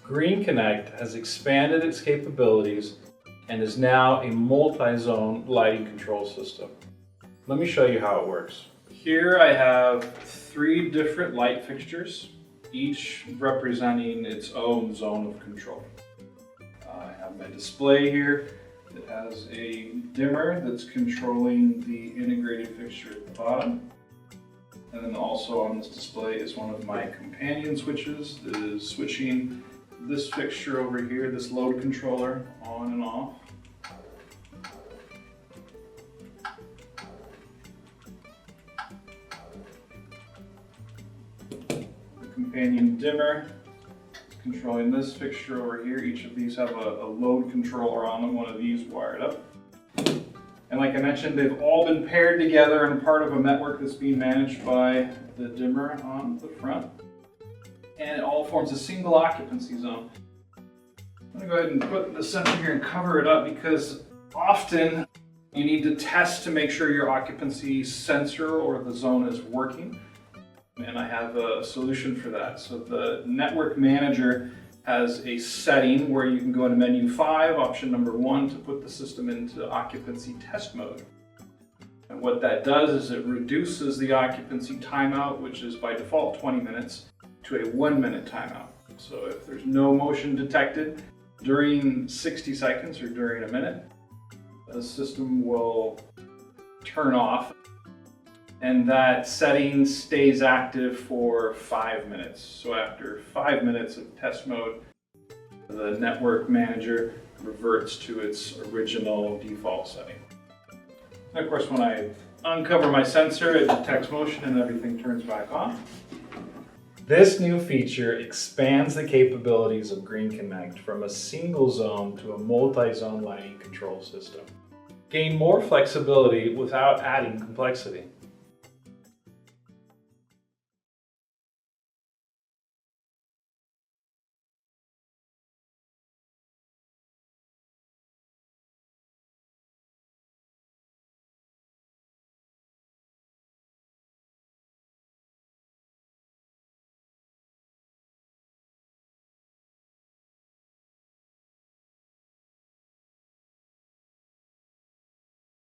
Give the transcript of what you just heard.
GreenConnect has expanded its capabilities and is now a multi-zone lighting control system. Let me show you how it works. Here I have 3 different light fixtures, each representing its own zone of control. I have my display here that has a dimmer that's controlling the integrated fixture at the bottom. And then also on this display is one of my companion switches that is switching this fixture over here, this load controller, on and off. The companion dimmer is controlling this fixture over here. Each of these have a load controller on them, one of these wired up. And like I mentioned, they've all been paired together and part of a network that's being managed by the dimmer on the front. And it all forms a single occupancy zone. I'm going to go ahead and put the sensor here and cover it up because often you need to test to make sure your occupancy sensor or the zone is working. And I have a solution for that. So the network manager has a setting where you can go into menu 5, option number 1, to put the system into occupancy test mode. And what that does is it reduces the occupancy timeout, which is by default 20 minutes, to a 1-minute timeout. So if there's no motion detected during 60 seconds or during a minute, the system will turn off. And that setting stays active for 5 minutes. So after 5 minutes of test mode, the network manager reverts to its original default setting. And of course, when I uncover my sensor, it detects motion and everything turns back on. This new feature expands the capabilities of GreenConnect from a single zone to a multi-zone lighting control system. Gain more flexibility without adding complexity.